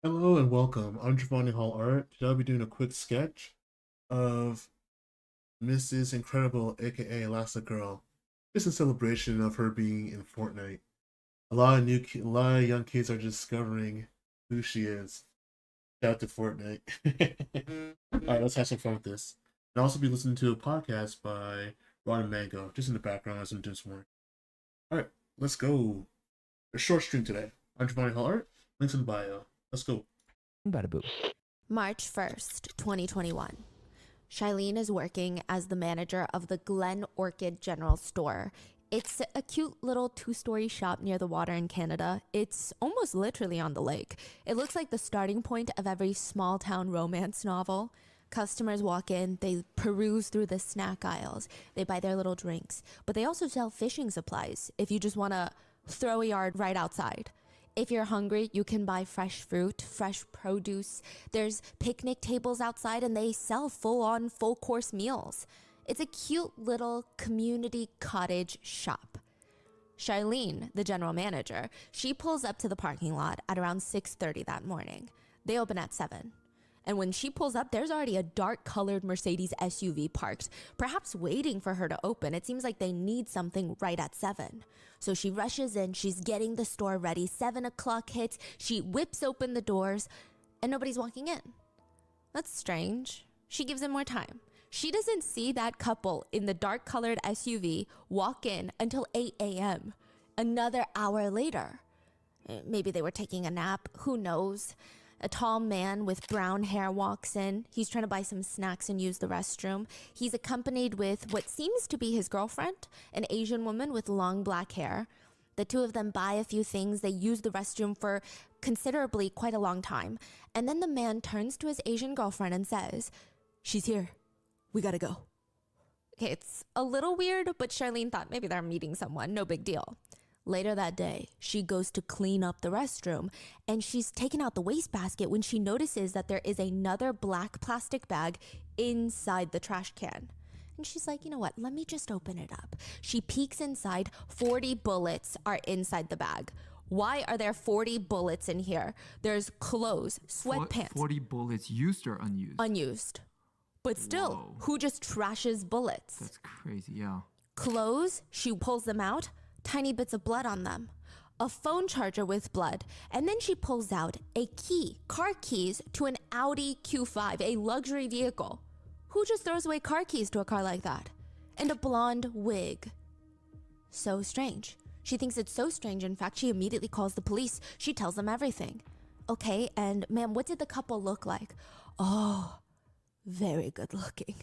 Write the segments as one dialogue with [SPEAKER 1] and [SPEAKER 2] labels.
[SPEAKER 1] Hello and welcome. I'm Giovanni Hall Art. Today I'll be doing a quick sketch of Mrs. Incredible, aka Elastigirl. Just a celebration of her being in Fortnite. A lot of young kids are discovering who she is. Shout out to Fortnite. Alright, let's have some fun with this. And I'll also be listening to a podcast by Ron and Mango, just in the background as I'm doing some work. Alright, let's go. A short stream today. I'm Giovanni Hall Art. Links in the bio. Let's go.
[SPEAKER 2] Bada boo.
[SPEAKER 3] March 1st, 2021. Shailene is working as the manager of the Glen Orchid General Store. It's a cute little two-story shop near the water in Canada. It's almost literally on the lake. It looks like the starting point of every small-town romance novel. Customers walk in, they peruse through the snack aisles, they buy their little drinks, but they also sell fishing supplies if you just want to throw a yard right outside. If you're hungry, you can buy fresh fruit, fresh produce. There's picnic tables outside and they sell full-on, full-course meals. It's a cute little community cottage shop. Charlene, the general manager, she pulls up to the parking lot at around 6:30 that morning. They open at 7. And when she pulls up, there's already a dark-colored Mercedes SUV parked, perhaps waiting for her to open. It seems like they need something right at 7. So she rushes in, she's getting the store ready. 7 o'clock hits, she whips open the doors, and nobody's walking in. That's strange. She gives them more time. She doesn't see that couple in the dark-colored SUV walk in until 8 a.m., another hour later. Maybe they were taking a nap, who knows? A tall man with brown hair walks in. He's trying to buy some snacks and use the restroom. He's accompanied with what seems to be his girlfriend, an Asian woman with long black hair. The two of them buy a few things. They use the restroom for considerably quite a long time. And then the man turns to his Asian girlfriend and says, "She's here. We gotta go." Okay, it's a little weird, but Charlene thought maybe they're meeting someone. No big deal. Later that day, she goes to clean up the restroom and she's taken out the wastebasket when she notices that there is another black plastic bag inside the trash can. And she's like, you know what, let me just open it up. She peeks inside. 40 bullets are inside the bag. Why are there 40 bullets in here? There's clothes, sweatpants.
[SPEAKER 2] 40 bullets used or unused?
[SPEAKER 3] Unused. But still,
[SPEAKER 2] Whoa.
[SPEAKER 3] who just trashes bullets?
[SPEAKER 2] That's crazy, yeah.
[SPEAKER 3] Clothes, she pulls them out. Tiny bits of blood on them, a phone charger with blood, and then she pulls out a key, car keys to an Audi Q5, a luxury vehicle. Who just throws away car keys to a car like that? And a blonde wig. So strange. She thinks it's so strange, in fact, she immediately calls the police. She tells them everything. Okay, and ma'am, what did the couple look like? Oh, very good looking.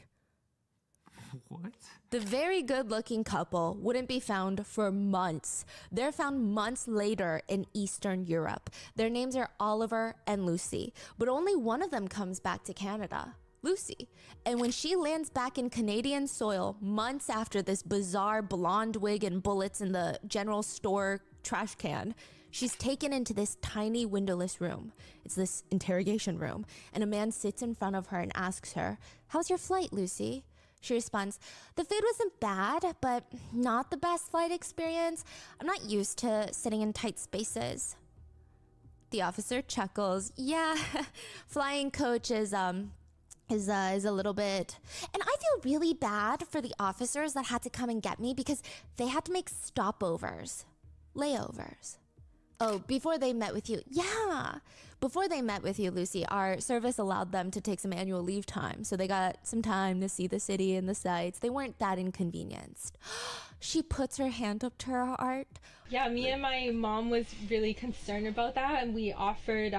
[SPEAKER 2] What?
[SPEAKER 3] The very good-looking couple wouldn't be found for months. They're found months later in Eastern Europe. Their names are Oliver and Lucy, but only one of them comes back to Canada, Lucy. And when she lands back in Canadian soil months after this bizarre blonde wig and bullets in the general store trash can, she's taken into this tiny windowless room. It's this interrogation room, and a man sits in front of her and asks her, "How's your flight, Lucy?" She responds, "The food wasn't bad, but not the best flight experience. I'm not used to sitting in tight spaces." The officer chuckles. "Yeah, flying coach is a little bit." And I feel really bad for the officers that had to come and get me because they had to make stopovers, layovers. Oh, before they met with you. Yeah. Before they met with you, Lucy, our service allowed them to take some annual leave time. So they got some time to see the city and the sights. They weren't that inconvenienced. She puts her hand up to her heart.
[SPEAKER 4] Yeah, me and my mom was really concerned about that, and we offered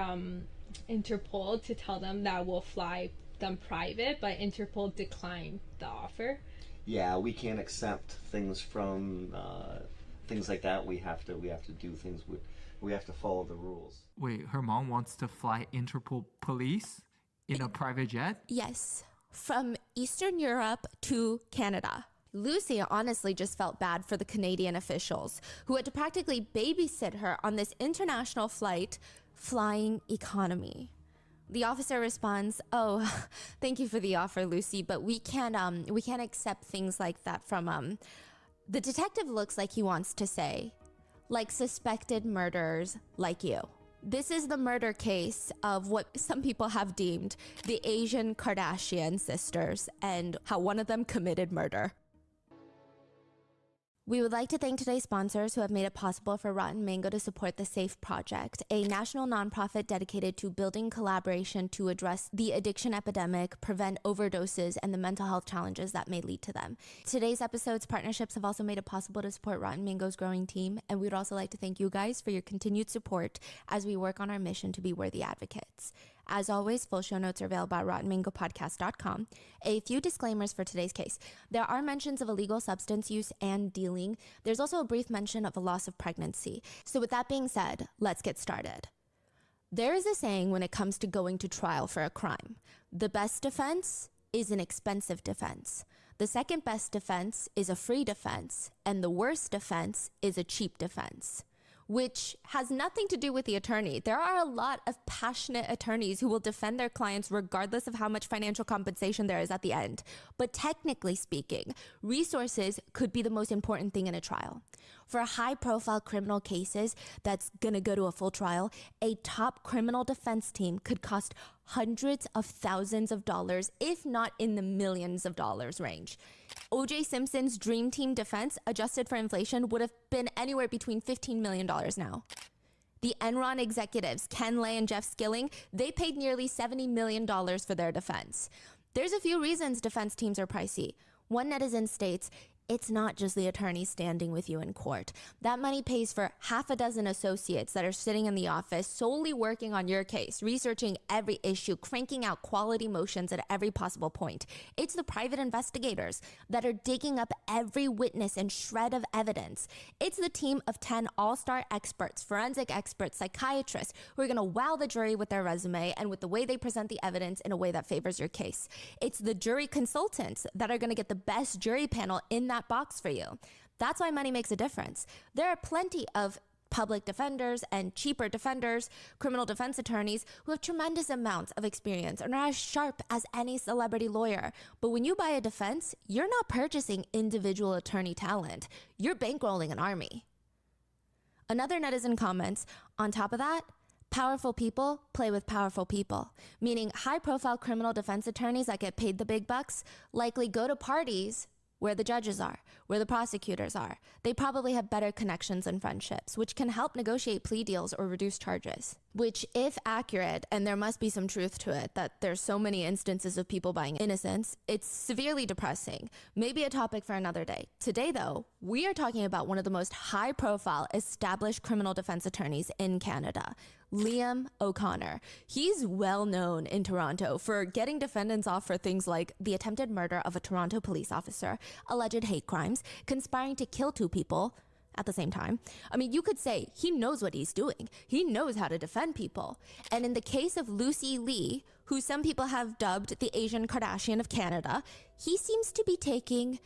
[SPEAKER 4] Interpol to tell them that we'll fly them private, but Interpol declined the offer.
[SPEAKER 5] Yeah, we can't accept things from things like that. We have to do things with. We have to follow the rules.
[SPEAKER 2] Wait, her mom wants to fly Interpol police in a private jet?
[SPEAKER 3] Yes, from Eastern Europe to Canada. Lucy honestly just felt bad for the Canadian officials who had to practically babysit her on this international flight, flying economy. The officer responds, "Oh, thank you for the offer, Lucy, but we can't accept things like that from The detective looks like he wants to say, like suspected murderers like you." This is the murder case of what some people have deemed the Asian Kardashian sisters and how one of them committed murder. We would like to thank today's sponsors who have made it possible for Rotten Mango to support the SAFE Project, a national nonprofit dedicated to building collaboration to address the addiction epidemic, prevent overdoses, and the mental health challenges that may lead to them. Today's episode's partnerships have also made it possible to support Rotten Mango's growing team, and we would also like to thank you guys for your continued support as we work on our mission to be worthy advocates. As always, full show notes are available at rottenmangopodcast.com. A few disclaimers for today's case. There are mentions of illegal substance use and dealing. There's also a brief mention of a loss of pregnancy. So with that being said, let's get started. There is a saying when it comes to going to trial for a crime. The best defense is an expensive defense. The second best defense is a free defense. And the worst defense is a cheap defense, which has nothing to do with the attorney. There are a lot of passionate attorneys who will defend their clients regardless of how much financial compensation there is at the end. But technically speaking, resources could be the most important thing in a trial. For high-profile criminal cases that's gonna go to a full trial, a top criminal defense team could cost hundreds of thousands of dollars, if not in the millions of dollars range. O.J. Simpson's dream team defense, adjusted for inflation, would have been anywhere between $15 million now. The Enron executives, Ken Lay and Jeff Skilling, they paid nearly $70 million for their defense. There's a few reasons defense teams are pricey. One netizen states, it's not just the attorney standing with you in court. That money pays for half a dozen associates that are sitting in the office solely working on your case, researching every issue, cranking out quality motions at every possible point. It's the private investigators that are digging up every witness and shred of evidence. It's the team of 10 all-star experts, forensic experts, psychiatrists who are going to wow the jury with their resume and with the way they present the evidence in a way that favors your case. It's the jury consultants that are going to get the best jury panel in that box for you. That's why money makes a difference. There are plenty of public defenders and cheaper defenders, criminal defense attorneys who have tremendous amounts of experience and are as sharp as any celebrity lawyer. But when you buy a defense, you're not purchasing individual attorney talent. You're bankrolling an army. Another netizen comments, on top of that, powerful people play with powerful people, meaning high-profile criminal defense attorneys that get paid the big bucks likely go to parties where the judges are, where the prosecutors are. They probably have better connections and friendships, which can help negotiate plea deals or reduce charges. Which, if accurate, and there must be some truth to it, that there's so many instances of people buying innocence, it's severely depressing. Maybe a topic for another day. Today, though, we are talking about one of the most high-profile established criminal defense attorneys in Canada, Liam O'Connor. He's well known in Toronto for getting defendants off for things like the attempted murder of a Toronto police officer, alleged hate crimes, conspiring to kill 2 people at the same time. I mean, you could say he knows what he's doing. He knows how to defend people. And in the case of Lucy Lee, who some people have dubbed the Asian Kardashian of Canada, he seems to be taking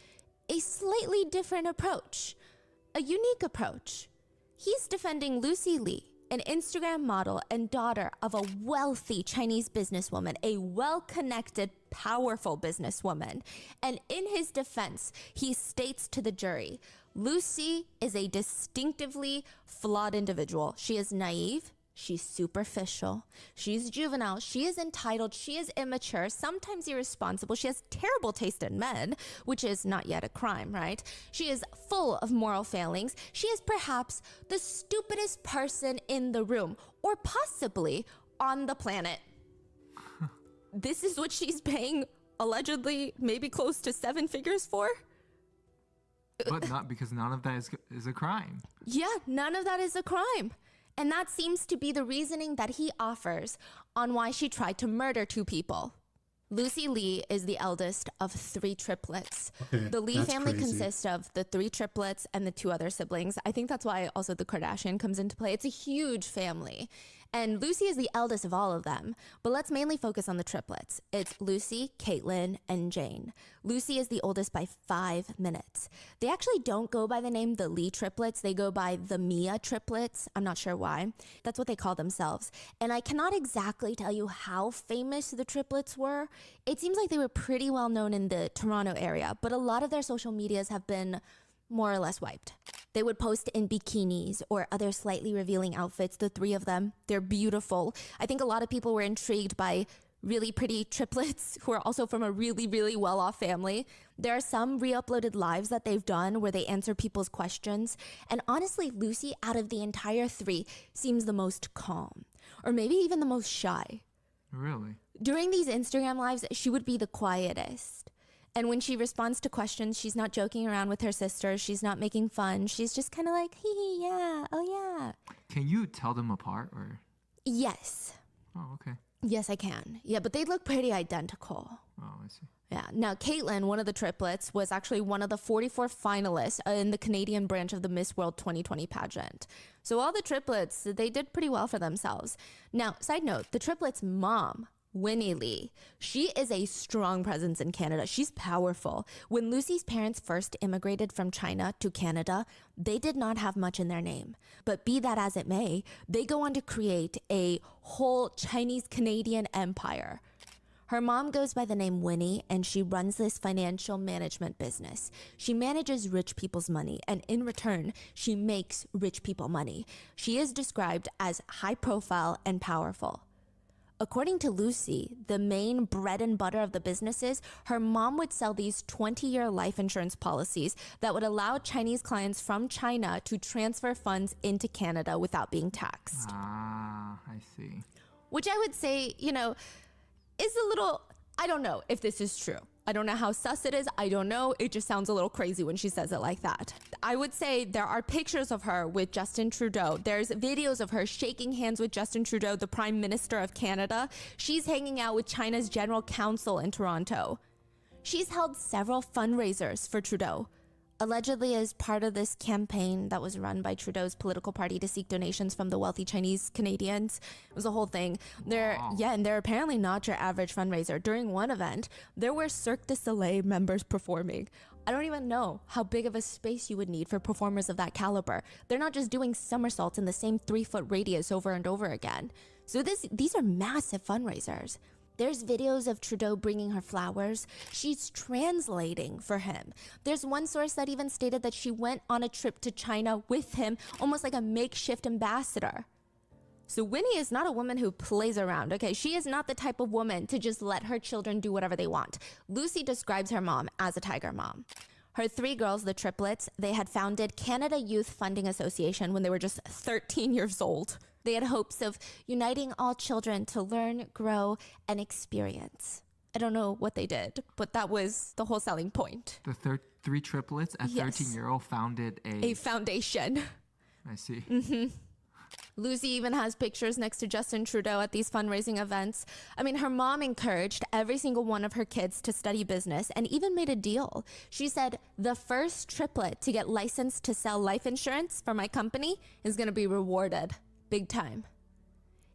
[SPEAKER 3] a slightly different approach, a unique approach. He's defending Lucy Lee, an Instagram model and daughter of a wealthy Chinese businesswoman, a well-connected, powerful businesswoman. And in his defense, he states to the jury, Lucy is a distinctively flawed individual. She is naive. She's superficial. She's juvenile. She is entitled. She is immature, sometimes irresponsible. She has terrible taste in men, which is not yet a crime, right? She is full of moral failings. She is perhaps the stupidest person in the room, or possibly on the planet. This is what she's paying, allegedly, maybe close to 7 figures for?
[SPEAKER 2] But not because none of that is a crime.
[SPEAKER 3] Yeah, none of that is a crime. And that seems to be the reasoning that he offers on why she tried to murder 2 people. Lucy Lee is the eldest of 3 triplets.
[SPEAKER 1] Okay,
[SPEAKER 3] The Lee
[SPEAKER 1] that's
[SPEAKER 3] family
[SPEAKER 1] crazy.
[SPEAKER 3] consists of the 3 triplets and the 2 other siblings. I think that's why also the Kardashian comes into play. It's a huge family. And Lucy is the eldest of all of them. But let's mainly focus on the triplets. It's Lucy, Caitlyn, and Jane. Lucy is the oldest by 5 minutes. They actually don't go by the name the Lee triplets. They go by the Mia triplets. I'm not sure why. That's what they call themselves. And I cannot exactly tell you how famous the triplets were. It seems like they were pretty well known in the Toronto area, but a lot of their social medias have been more or less wiped. They would post in bikinis or other slightly revealing outfits, the three of them. They're beautiful. I think a lot of people were intrigued by really pretty triplets who are also from a really, really well-off family. There are some re-uploaded lives that they've done where they answer people's questions. And honestly, Lucy, out of the entire three, seems the most calm, or maybe even the most shy.
[SPEAKER 2] Really?
[SPEAKER 3] During these Instagram lives, she would be the quietest. And when she responds to questions, she's not joking around with her sister. She's not making fun. She's just kind of like, hee hee, yeah, oh yeah.
[SPEAKER 2] Can you tell them apart or?
[SPEAKER 3] Yes.
[SPEAKER 2] Oh, okay.
[SPEAKER 3] Yes, I can. Yeah, but they look pretty identical.
[SPEAKER 2] Oh, I see.
[SPEAKER 3] Yeah. Now, Caitlin, one of the triplets, was actually one of the 44 finalists in the Canadian branch of the Miss World 2020 pageant. So all the triplets, they did pretty well for themselves. Now, side note, the triplets' mom, Winnie Lee, she is a strong presence in Canada. She's powerful. When Lucy's parents first immigrated from China to Canada, they did not have much in their name. But be that as it may, they go on to create a whole Chinese-Canadian empire. Her mom goes by the name Winnie, and she runs this financial management business. She manages rich people's money, and in return, she makes rich people money. She is described as high profile and powerful. According to Lucy, the main bread and butter of the business is her mom would sell these 20-year life insurance policies that would allow Chinese clients from China to transfer funds into Canada without being taxed.
[SPEAKER 2] Ah, I see.
[SPEAKER 3] Which I would say, you know, is a little, I don't know if this is true. I don't know how sus it is. I don't know. It just sounds a little crazy when she says it like that. I would say there are pictures of her with Justin Trudeau. There's videos of her shaking hands with Justin Trudeau, the Prime Minister of Canada. She's hanging out with China's General Counsel in Toronto. She's held several fundraisers for Trudeau, allegedly as part of this campaign that was run by Trudeau's political party to seek donations from the wealthy Chinese Canadians. It was a whole thing. And they're apparently not your average fundraiser. During one event, there were Cirque du Soleil members performing. I don't even know how big of a space you would need for performers of that caliber. They're not just doing somersaults in the same 3-foot radius over and over again. So these are massive fundraisers. There's videos of Trudeau bringing her flowers. She's translating for him. There's one source that even stated that she went on a trip to China with him, almost like a makeshift ambassador. So Winnie is not a woman who plays around, okay? She is not the type of woman to just let her children do whatever they want. Lucy describes her mom as a tiger mom. Her three girls, the triplets, they had founded Canada Youth Funding Association when they were just 13 years old. They had hopes of uniting all children to learn, grow, and experience. I don't know what they did, but that was the whole selling point.
[SPEAKER 2] The three triplets at 13-year-old founded
[SPEAKER 3] a foundation.
[SPEAKER 2] I see.
[SPEAKER 3] Mm-hmm. Lucy even has pictures next to Justin Trudeau at these fundraising events. I mean, her mom encouraged every single one of her kids to study business and even made a deal. She said, the first triplet to get licensed to sell life insurance for my company is going to be rewarded big time.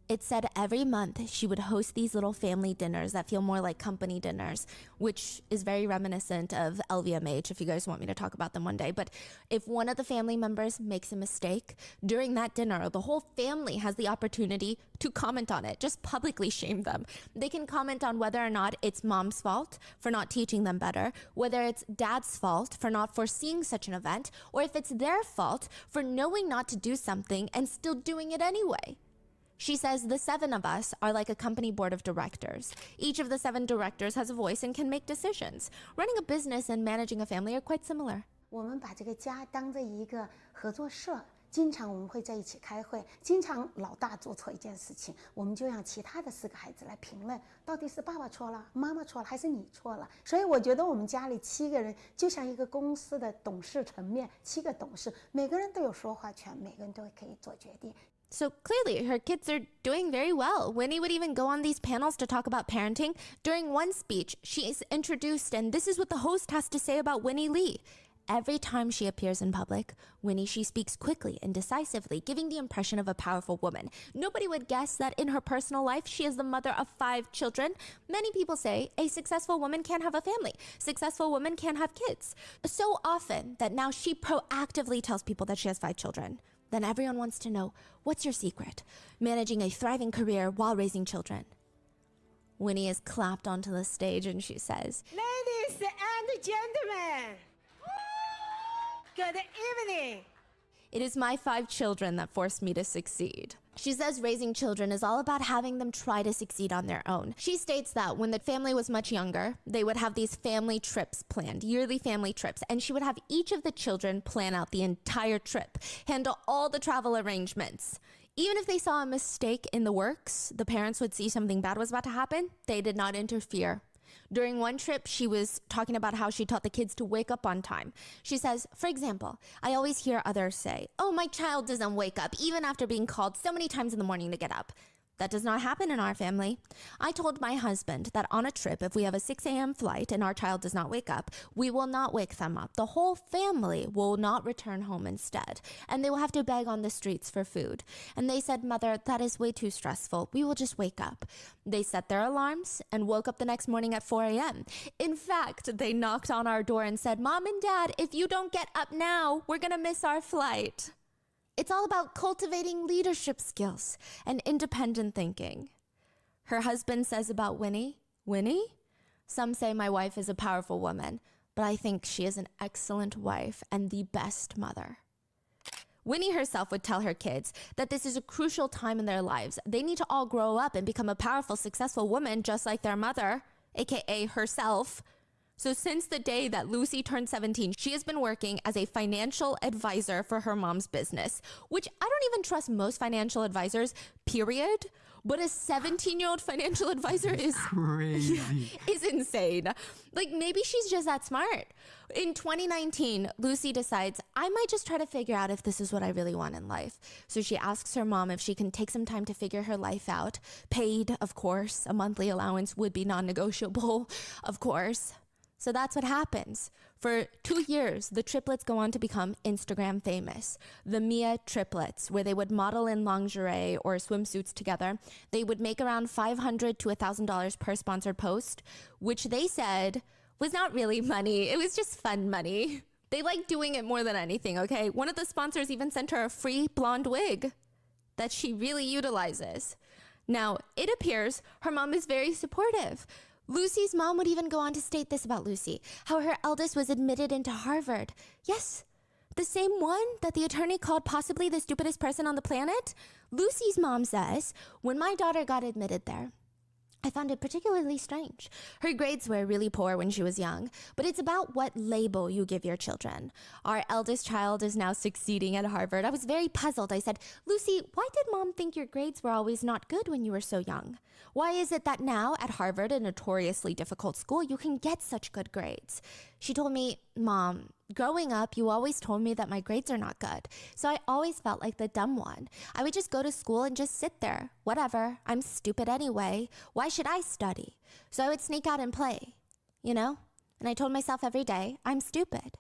[SPEAKER 3] It said every month she would host these little family dinners that feel more like company dinners, which is very reminiscent of LVMH, if you guys want me to talk about them one day. But if one of the family members makes a mistake, during that dinner, the whole family has the opportunity to comment on it, just publicly shame them. They can comment on whether or not it's mom's fault for not teaching them better, whether it's dad's fault for not foreseeing such an event, or if it's their fault for knowing not to do something and still doing it anyway. She says the 7 of us are like a company board of directors. Each of the 7 directors has a voice and can make decisions. Running a business and managing a family are quite similar.
[SPEAKER 6] 我们把这个家当做一个合作社，经常我们会在一起开会，经常老大做错一件事情，我们就让其他的4个孩子来评论，到底是爸爸错了，妈妈错了，还是你错了？所以我觉得我们家里7个人就像一个公司的董事层面，7个董事，每个人都有说话权，每个人都可以做决定。
[SPEAKER 3] So clearly, her kids are doing very well. Winnie would even go on these panels to talk about parenting. During one speech, she is introduced, and this is what the host has to say about Winnie Lee. Every time she appears in public, Winnie, she speaks quickly and decisively, giving the impression of a powerful woman. Nobody would guess that in her personal life, she is the mother of 5 children. Many people say a successful woman can't have a family. Successful women can't have kids. So often that now she proactively tells people that she has 5 children. Then everyone wants to know, what's your secret? Managing a thriving career while raising children. Winnie is clapped onto the stage and she says,
[SPEAKER 7] Ladies and gentlemen, good evening.
[SPEAKER 3] It is my 5 children that forced me to succeed. She says raising children is all about having them try to succeed on their own. She states that when the family was much younger, they would have these family trips planned, yearly family trips, and she would have each of the children plan out the entire trip, handle all the travel arrangements. Even if they saw a mistake in the works, the parents would see something bad was about to happen, they did not interfere. During one trip, she was talking about how she taught the kids to wake up on time. She says, for example, I always hear others say, oh, my child doesn't wake up even after being called so many times in the morning to get up. That does not happen in our family. I told my husband that on a trip, if we have a 6 a.m. flight and our child does not wake up, we will not wake them up. The whole family will not return home instead, and they will have to beg on the streets for food. And they said, Mother, that is way too stressful. We will just wake up. They set their alarms and woke up the next morning at 4 a.m. In fact, they knocked on our door and said, Mom and Dad, if you don't get up now, we're going to miss our flight. It's all about cultivating leadership skills and independent thinking. Her husband says about Winnie, some say my wife is a powerful woman, but I think she is an excellent wife and the best mother. Winnie herself would tell her kids that this is a crucial time in their lives. They need to all grow up and become a powerful, successful woman just like their mother, aka herself. So since the day that Lucy turned 17, she has been working as a financial advisor for her mom's business, which I don't even trust most financial advisors, period. But a 17-year-old financial advisor is
[SPEAKER 2] crazy.
[SPEAKER 3] Is insane. Like, maybe she's just that smart. In 2019, Lucy decides, I might just try to figure out if this is what I really want in life. So she asks her mom if she can take some time to figure her life out. Paid, of course. A monthly allowance would be non-negotiable, of course. So that's what happens. For 2 years, the triplets go on to become Instagram famous. The Mia triplets, where they would model in lingerie or swimsuits together. They would make around $500 to $1,000 per sponsored post, which they said was not really money. It was just fun money. They liked doing it more than anything, okay? One of the sponsors even sent her a free blonde wig that she really utilizes. Now, it appears her mom is very supportive. Lucy's mom would even go on to state this about Lucy, how her eldest was admitted into Harvard. Yes, the same one that the attorney called possibly the stupidest person on the planet. Lucy's mom says, when my daughter got admitted there, I found it particularly strange. Her grades were really poor when she was young, but it's about what label you give your children. Our eldest child is now succeeding at Harvard. I was very puzzled. I said, Lucy, why did mom think your grades were always not good when you were so young? Why is it that now at Harvard, a notoriously difficult school, you can get such good grades? She told me, Mom, growing up, you always told me that my grades are not good. So I always felt like the dumb one. I would just go to school and just sit there. Whatever. I'm stupid anyway. Why should I study? So I would sneak out and play, you know? And I told myself every day, I'm stupid.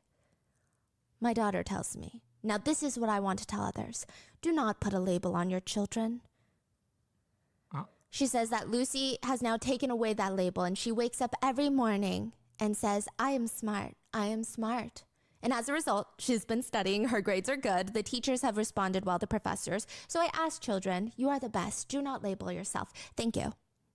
[SPEAKER 3] My daughter tells me, now this is what I want to tell others. Do not put a label on your children. She says that Lucy has now taken away that label and she wakes up every morning and says, I am smart. I am smart. And as a result, she's been studying. Her grades are good. The teachers have responded well, the professors. So I asked children, you are the best. Do not label yourself. Thank you.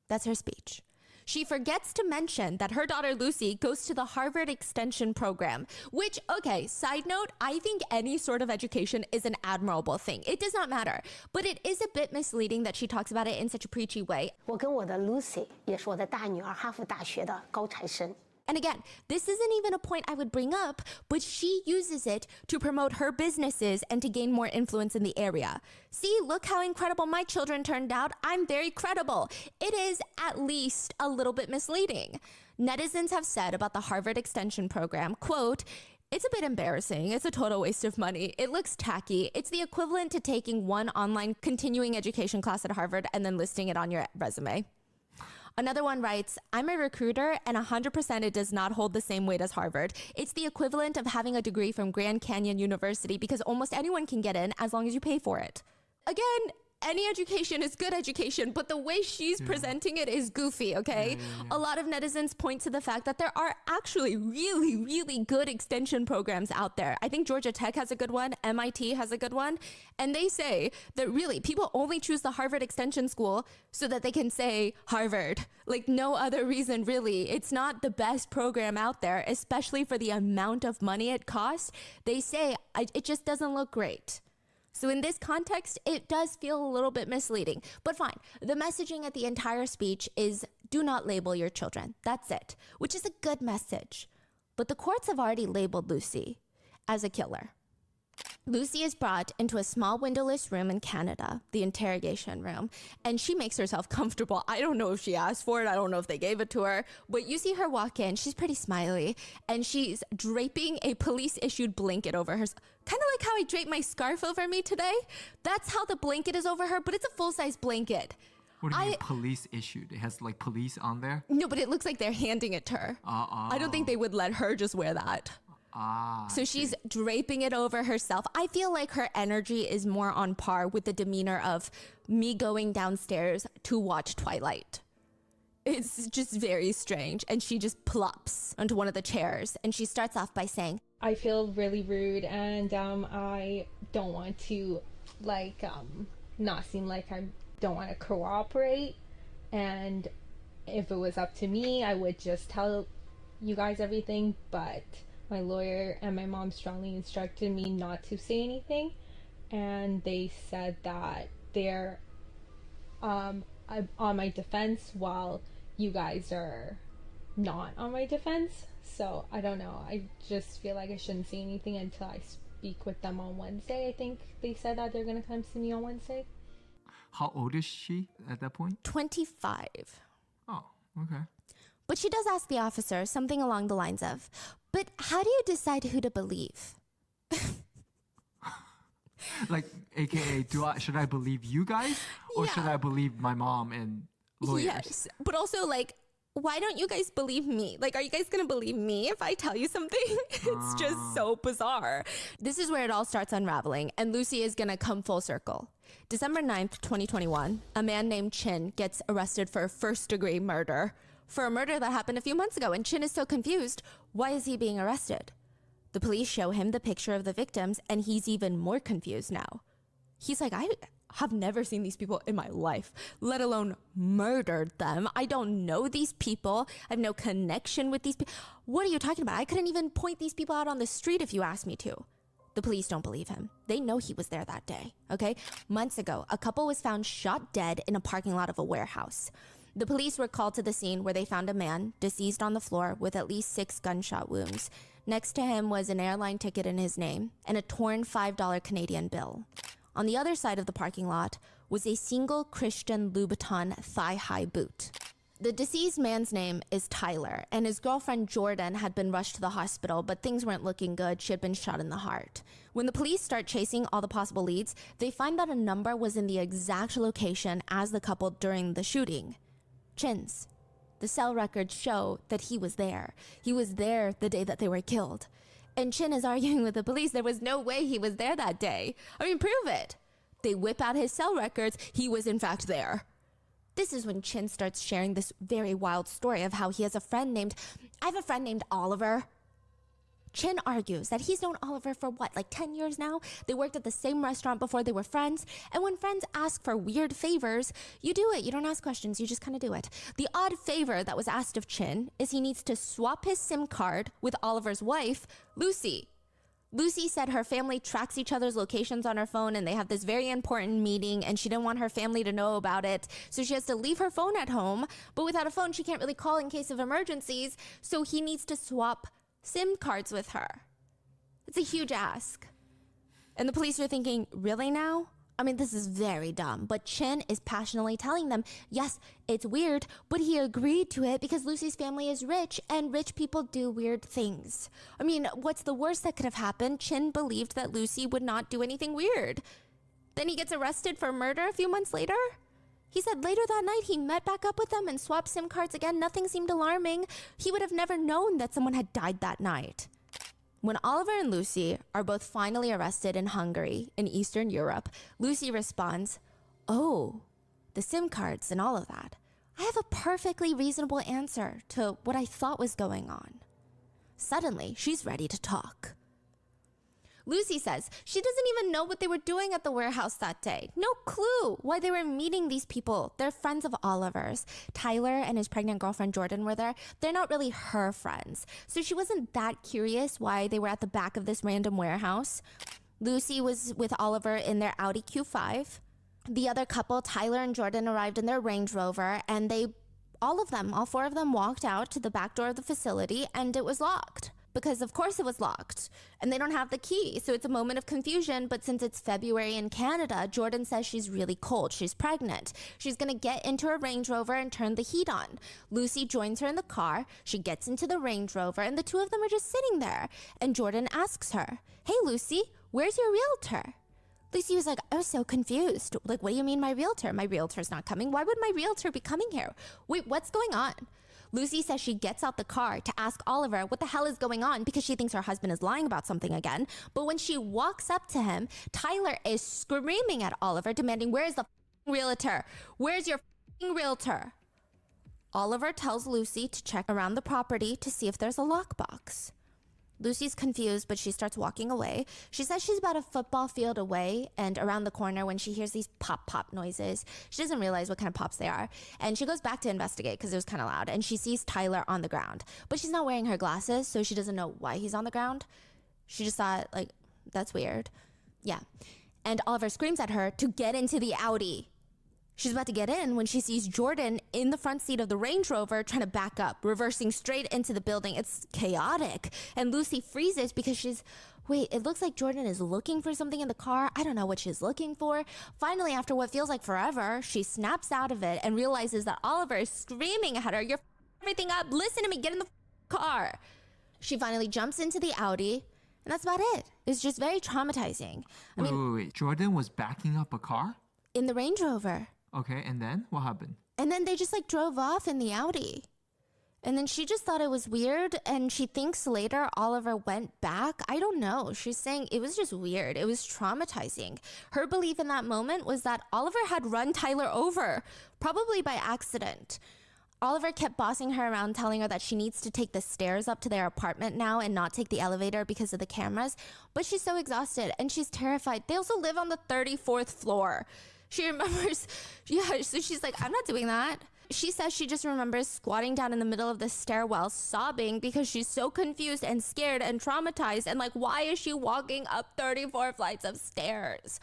[SPEAKER 3] That's her speech. She forgets to mention that her daughter Lucy goes to the Harvard Extension program, which, okay, side note, I think any sort of education is an admirable thing. It does not matter. But it is a bit misleading that she talks about it in such a preachy way.
[SPEAKER 6] 我跟我的 Lucy 也是我的大女儿，哈佛大学的高材生。
[SPEAKER 3] And again, this isn't even a point I would bring up, but she uses it to promote her businesses and to gain more influence in the area. See, look how incredible my children turned out. I'm very credible. It is at least a little bit misleading. Netizens have said about the Harvard Extension program, quote, it's a bit embarrassing. It's a total waste of money. It looks tacky. It's the equivalent to taking one online continuing education class at Harvard and then listing it on your resume. Another one writes, I'm a recruiter and 100% it does not hold the same weight as Harvard. It's the equivalent of having a degree from Grand Canyon University because almost anyone can get in as long as you pay for it. Again, any education is good education, but the way she's presenting it is goofy, okay? A lot of netizens point to the fact that there are actually really, really good extension programs out there. I think Georgia Tech has a good one, MIT has a good one, and they say that really people only choose the Harvard Extension School so that they can say Harvard. Like no other reason really. It's not the best program out there, especially for the amount of money it costs. They say it just doesn't look great. So in this context, it does feel a little bit misleading, but fine. The messaging at the entire speech is do not label your children. That's it, which is a good message. But the courts have already labeled Lucy as a killer. Lucy is brought into a small windowless room in Canada, the interrogation room, and she makes herself comfortable. I don't know if she asked for it. I don't know if they gave it to her, but you see her walk in. She's pretty smiley, and she's draping a police-issued blanket over her. Kind of like how I drape my scarf over me today. That's how the blanket is over her, but it's a full-size blanket.
[SPEAKER 2] What do you mean police issued? It has like police on there?
[SPEAKER 3] No, but it looks like they're handing it to her. I don't think they would let her just wear that. So she's draping it over herself. I feel like her energy is more on par with the demeanor of me going downstairs to watch Twilight. It's just very strange. And she just plops onto one of the chairs and she starts off by saying,
[SPEAKER 4] I feel really rude and I don't want to not seem like I don't want to cooperate. And if it was up to me, I would just tell you guys everything, but my lawyer and my mom strongly instructed me not to say anything, and they said that they're on my defense while you guys are not on my defense. So I don't know, I just feel like I shouldn't say anything until I speak with them on Wednesday. I think they said that they're gonna come see me on Wednesday.
[SPEAKER 2] How old is she at that point?
[SPEAKER 3] 25.
[SPEAKER 2] Oh, okay.
[SPEAKER 3] But she does ask the officer something along the lines of, but how do you decide who to believe?
[SPEAKER 2] Like, AKA, should I believe you guys? Or should I believe my mom and lawyers?
[SPEAKER 3] Yes, but also like, why don't you guys believe me? Like, are you guys gonna believe me if I tell you something? It's just so bizarre. This is where it all starts unraveling, and Lucy is gonna come full circle. December 9th, 2021, a man named Chin gets arrested for first-degree murder. For a murder that happened a few months ago, and Chin is so confused. Why is he being arrested? The police show him the picture of the victims, and he's even more confused now. He's like, I have never seen these people in my life, let alone murdered them. I don't know these people. I have no connection with these people. What are you talking about? I couldn't even point these people out on the street if you asked me to. The police don't believe him. They know he was there that day, okay? Months ago, a couple was found shot dead in a parking lot of a warehouse. The police were called to the scene where they found a man deceased on the floor with at least 6 gunshot wounds. Next to him was an airline ticket in his name and a torn $5 Canadian bill. On the other side of the parking lot was a single Christian Louboutin thigh-high boot. The deceased man's name is Tyler, and his girlfriend Jordan had been rushed to the hospital, but things weren't looking good. She had been shot in the heart. When the police start chasing all the possible leads, they find that a number was in the exact location as the couple during the shooting. Chin's. The cell records show that he was there. He was there the day that they were killed. And Chin is arguing with the police there was no way he was there that day. I mean, prove it. They whip out his cell records. He was in fact there. This is when Chin starts sharing this very wild story of how he has I have a friend named Oliver. Chin argues that he's known Oliver for what, like 10 years now? They worked at the same restaurant before they were friends. And when friends ask for weird favors, you do it. You don't ask questions. You just kind of do it. The odd favor that was asked of Chin is he needs to swap his SIM card with Oliver's wife, Lucy. Lucy said her family tracks each other's locations on her phone and they have this very important meeting and she didn't want her family to know about it. So she has to leave her phone at home. But without a phone, she can't really call in case of emergencies. So he needs to swap SIM cards with her. It's a huge ask. And the police are thinking, really now? I mean, this is very dumb. But Chin is passionately telling them, yes, it's weird, but he agreed to it because Lucy's family is rich and rich people do weird things. I mean, what's the worst that could have happened? Chin believed that Lucy would not do anything weird. Then he gets arrested for murder a few months later. He said later that night he met back up with them and swapped SIM cards again. Nothing seemed alarming. He would have never known that someone had died that night. When Oliver and Lucy are both finally arrested in Hungary, in Eastern Europe, Lucy responds, oh, the SIM cards and all of that. I have a perfectly reasonable answer to what I thought was going on. Suddenly, she's ready to talk. Lucy says she doesn't even know what they were doing at the warehouse that day. No clue why they were meeting these people. They're friends of Oliver's. Tyler and his pregnant girlfriend Jordan were there. They're not really her friends. So she wasn't that curious why they were at the back of this random warehouse. Lucy was with Oliver in their Audi Q5. The other couple, Tyler and Jordan, arrived in their Range Rover, and all four of them walked out to the back door of the facility, and it was locked. Because of course it was locked, and they don't have the key, so it's a moment of confusion. But since it's February in Canada, Jordan says she's really cold. She's pregnant. She's gonna get into her Range Rover and turn the heat on. Lucy joins her in the car. She gets into the Range Rover, and the two of them are just sitting there. And Jordan asks her, "Hey Lucy, where's your realtor?" Lucy was like, I was so confused. Like, what do you mean my realtor? My realtor's not coming. Why would my realtor be coming here? Wait, what's going on? Lucy says she gets out the car to ask Oliver what the hell is going on because she thinks her husband is lying about something again. But when she walks up to him, Tyler is screaming at Oliver, demanding, "Where's the realtor? Where's your realtor?" Oliver tells Lucy to check around the property to see if there's a lockbox. Lucy's confused, but she starts walking away. She says she's about a football field away and around the corner when she hears these pop noises. She doesn't realize what kind of pops they are. And she goes back to investigate because it was kind of loud. And she sees Tyler on the ground. But she's not wearing her glasses, so she doesn't know why he's on the ground. She just thought, like, that's weird. Yeah. And Oliver screams at her to get into the Audi. She's about to get in when she sees Jordan in the front seat of the Range Rover trying to back up, reversing straight into the building. It's chaotic. And Lucy freezes because wait, it looks like Jordan is looking for something in the car. I don't know what she's looking for. Finally, after what feels like forever, she snaps out of it and realizes that Oliver is screaming at her, "You're everything up. Listen to me. Get in the car." She finally jumps into the Audi, and that's about it. It's just very traumatizing.
[SPEAKER 2] Wait. Jordan was backing up a car?
[SPEAKER 3] In the Range Rover.
[SPEAKER 2] Okay, and then what happened?
[SPEAKER 3] And then they just drove off in the Audi. And then she just thought it was weird. And she thinks later Oliver went back. I don't know. She's saying it was just weird. It was traumatizing. Her belief in that moment was that Oliver had run Tyler over, probably by accident. Oliver kept bossing her around, telling her that she needs to take the stairs up to their apartment now and not take the elevator because of the cameras. But she's so exhausted and she's terrified. They also live on the 34th floor. She remembers, so she's like, I'm not doing that. She says she just remembers squatting down in the middle of the stairwell, sobbing because she's so confused and scared and traumatized. And why is she walking up 34 flights of stairs?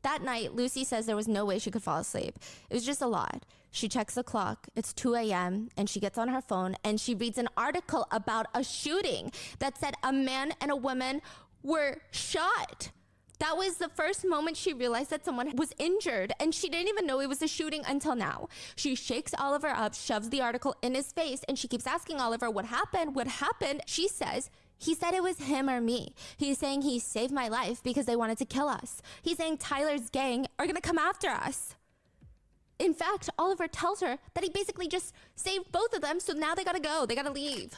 [SPEAKER 3] That night, Lucy says there was no way she could fall asleep. It was just a lot. She checks the clock. It's 2 a.m. and she gets on her phone and she reads an article about a shooting that said a man and a woman were shot. That was the first moment she realized that someone was injured, and she didn't even know it was a shooting until now. She shakes Oliver up, shoves the article in his face, and she keeps asking Oliver, what happened? What happened? She says, he said it was him or me. He's saying he saved my life because they wanted to kill us. He's saying Tyler's gang are gonna come after us. In fact, Oliver tells her that he basically just saved both of them, so now they gotta go. They gotta leave.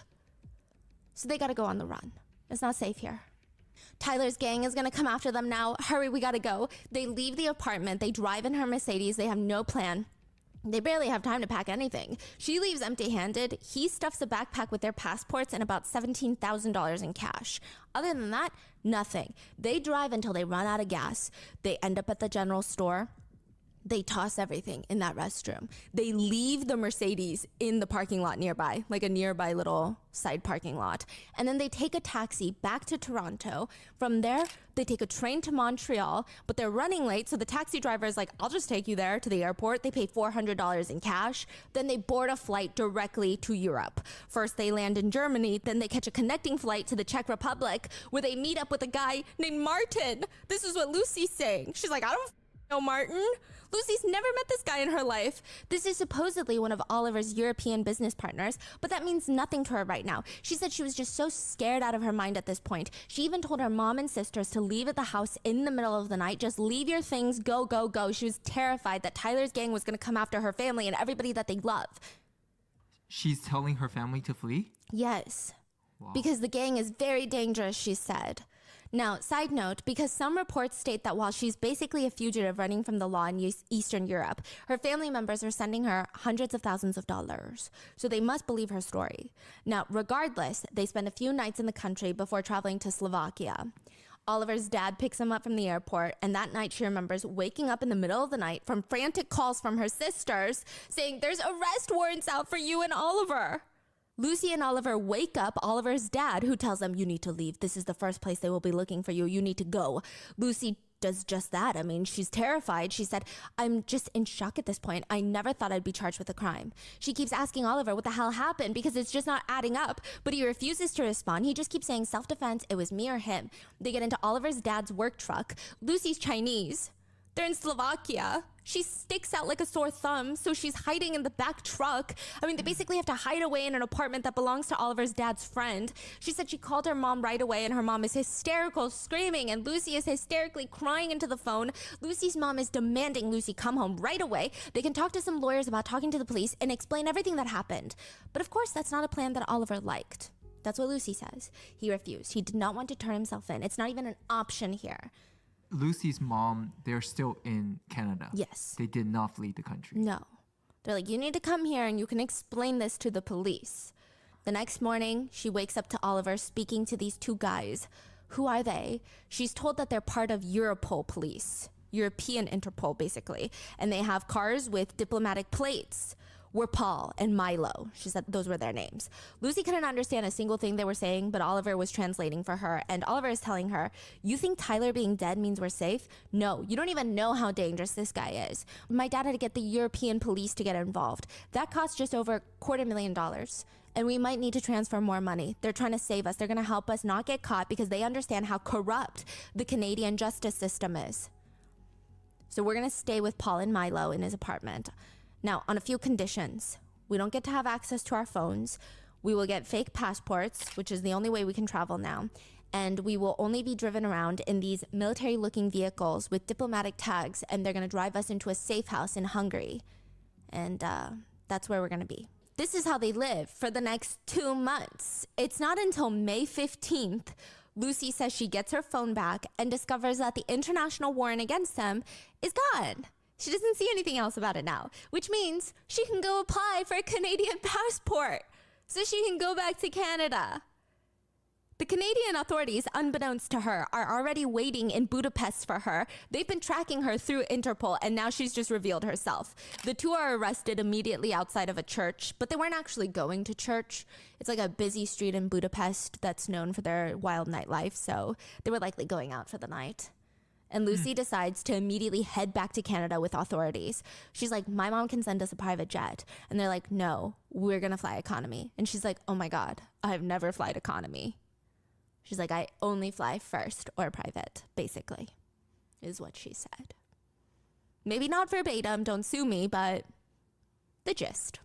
[SPEAKER 3] So they gotta go on the run. It's not safe here. Tyler's gang is gonna come after them now. Hurry, we gotta go. They leave the apartment. They drive in her Mercedes. They have no plan. They barely have time to pack anything. She leaves empty-handed. He stuffs a backpack with their passports and about $17,000 in cash. Other than that, nothing. They drive until they run out of gas. They end up at the general store. They toss everything in that restroom. They leave the Mercedes in the parking lot nearby, like a nearby little side parking lot. And then they take a taxi back to Toronto. From there, they take a train to Montreal, but they're running late. So the taxi driver is like, I'll just take you there to the airport. They pay $400 in cash. Then they board a flight directly to Europe. First, they land in Germany. Then they catch a connecting flight to the Czech Republic where they meet up with a guy named Martin. This is what Lucy's saying. She's like, I don't know Martin. Lucy's never met this guy in her life. This is supposedly one of Oliver's European business partners, but that means nothing to her right now. She said she was just so scared out of her mind at this point. She even told her mom and sisters to leave at the house in the middle of the night. Just leave your things, go, go, go. She was terrified that Tyler's gang was going to come after her family and everybody that they love.
[SPEAKER 2] She's telling her family to flee?
[SPEAKER 3] Yes.
[SPEAKER 2] Wow.
[SPEAKER 3] Because the gang is very dangerous, she said. Now, side note, because some reports state that while she's basically a fugitive running from the law in Eastern Europe, her family members are sending her hundreds of thousands of dollars. So they must believe her story. Now, regardless, they spend a few nights in the country before traveling to Slovakia. Oliver's dad picks him up from the airport, and that night she remembers waking up in the middle of the night from frantic calls from her sisters saying, there's arrest warrants out for you and Oliver. Lucy and Oliver wake up Oliver's dad, who tells them, you need to leave. This is the first place they will be looking for you. You need to go. Lucy does just that. I mean, she's terrified. She said, I'm just in shock at this point. I never thought I'd be charged with a crime. She keeps asking Oliver what the hell happened because it's just not adding up. But he refuses to respond. He just keeps saying self-defense. It was me or him. They get into Oliver's dad's work truck. Lucy's Chinese. They're in Slovakia. She sticks out like a sore thumb, so she's hiding in the back truck. I mean, they basically have to hide away in an apartment that belongs to Oliver's dad's friend. She said she called her mom right away, and her mom is hysterical, screaming, and Lucy is hysterically crying into the phone. Lucy's mom is demanding Lucy come home right away. They can talk to some lawyers about talking to the police and explain everything that happened. But of course, that's not a plan that Oliver liked. That's what Lucy says. He refused. He did not want to turn himself in. It's not even an option here.
[SPEAKER 2] Lucy's mom, they're still in Canada.
[SPEAKER 3] Yes.
[SPEAKER 2] They did not flee the country.
[SPEAKER 3] No. They're like, you need to come here and you can explain this to the police. The next morning, she wakes up to Oliver speaking to these two guys. Who are they? She's told that they're part of Europol police. European Interpol, basically. And they have cars with diplomatic plates. Were Paul and Milo. She said those were their names. Lucy couldn't understand a single thing they were saying, but Oliver was translating for her. And Oliver is telling her, you think Tyler being dead means we're safe? No, you don't even know how dangerous this guy is. My dad had to get the European police to get involved. That cost just over $250,000. And we might need to transfer more money. They're trying to save us. They're going to help us not get caught because they understand how corrupt the Canadian justice system is. So we're going to stay with Paul and Milo in his apartment. Now, on a few conditions. We don't get to have access to our phones. We will get fake passports, which is the only way we can travel now. And we will only be driven around in these military-looking vehicles with diplomatic tags, and they're going to drive us into a safe house in Hungary. And that's where we're going to be. This is how they live for the next 2 months. It's not until May 15th, Lucy says she gets her phone back and discovers that the international warrant against them is gone. She doesn't see anything else about it now, which means she can go apply for a Canadian passport so she can go back to Canada. The Canadian authorities, unbeknownst to her, are already waiting in Budapest for her. They've been tracking her through Interpol, and now she's just revealed herself. The two are arrested immediately outside of a church, but they weren't actually going to church. It's like a busy street in Budapest that's known for their wild nightlife, so they were likely going out for the night. And Lucy decides to immediately head back to Canada with authorities. She's like, my mom can send us a private jet. And they're like, no, we're going to fly economy. And she's like, oh my God, I've never flown economy. She's like, I only fly first or private, basically, is what she said. Maybe not verbatim, don't sue me, but the gist.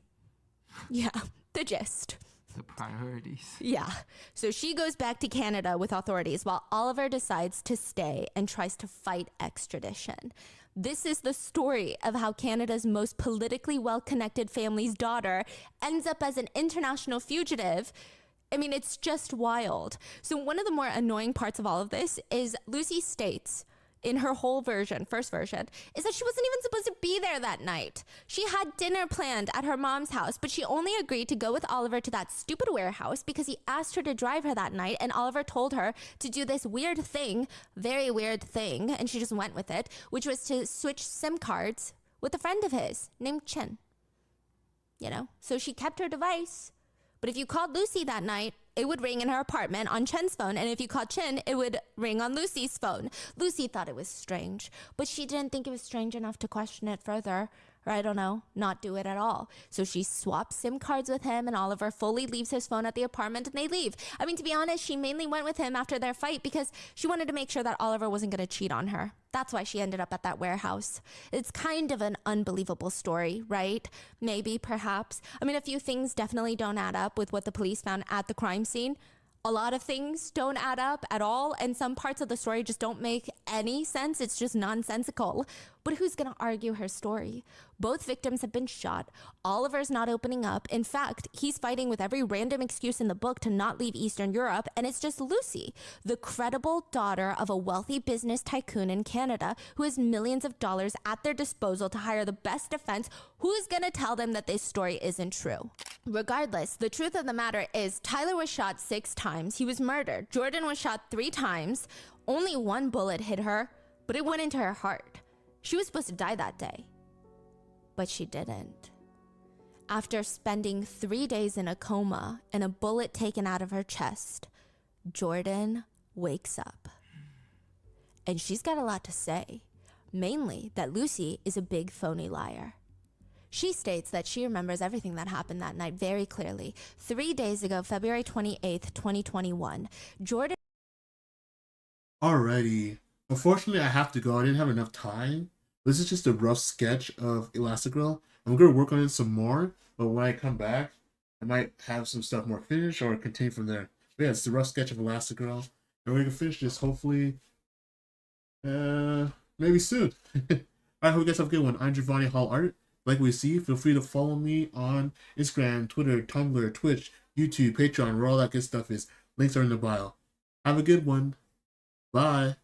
[SPEAKER 3] Yeah, the gist.
[SPEAKER 2] The priorities.
[SPEAKER 3] Yeah. So she goes back to Canada with authorities while Oliver decides to stay and tries to fight extradition. This is the story of how Canada's most politically well-connected family's daughter ends up as an international fugitive. I mean, it's just wild. So one of the more annoying parts of all of this is Lucy states in her whole version, first version, is that she wasn't even supposed to be there that night. She had dinner planned at her mom's house, but she only agreed to go with Oliver to that stupid warehouse because he asked her to drive her that night, and Oliver told her to do this weird thing, very weird thing, and she just went with it, which was to switch SIM cards with a friend of his named Chin. You know, so she kept her device, but if you called Lucy that night, it would ring in her apartment on Chen's phone, and if you called Chen, it would ring on Lucy's phone. Lucy thought it was strange, but she didn't think it was strange enough to question it further, or I don't know, not do it at all. So she swaps SIM cards with him, and Oliver fully leaves his phone at the apartment, and they leave. I mean, to be honest, she mainly went with him after their fight because she wanted to make sure that Oliver wasn't going to cheat on her. That's why she ended up at that warehouse. It's kind of an unbelievable story, right? Maybe, perhaps. I mean, a few things definitely don't add up with what the police found at the crime scene. A lot of things don't add up at all, and some parts of the story just don't make any sense. It's just nonsensical. But who's going to argue her story? Both victims have been shot. Oliver's not opening up. In fact, he's fighting with every random excuse in the book to not leave Eastern Europe, and it's just Lucy, the credible daughter of a wealthy business tycoon in Canada who has millions of dollars at their disposal to hire the best defense. Who's going to tell them that this story isn't true? Regardless, the truth of the matter is Tyler was shot 6 times. He was murdered. Jordan was shot 3 times. Only 1 bullet hit her, but it went into her heart. She was supposed to die that day, but she didn't. After spending 3 days in a coma and a bullet taken out of her chest, Jordan wakes up. And she's got a lot to say, mainly that Lucy is a big phony liar. She states that she remembers everything that happened that night very clearly. 3 days ago, February 28th, 2021, Jordan...
[SPEAKER 1] Alrighty. Unfortunately, I have to go. I didn't have enough time. This is just a rough sketch of Elastigirl. I'm going to work on it some more, but when I come back, I might have some stuff more finished or continue from there. But yeah, it's a rough sketch of Elastigirl. And we're going to finish this hopefully maybe soon. I hope you guys have a good one. I'm Giovanni Hall Art. Like we see, feel free to follow me on Instagram, Twitter, Tumblr, Twitch, YouTube, Patreon, where all that good stuff is. Links are in the bio. Have a good one. Bye.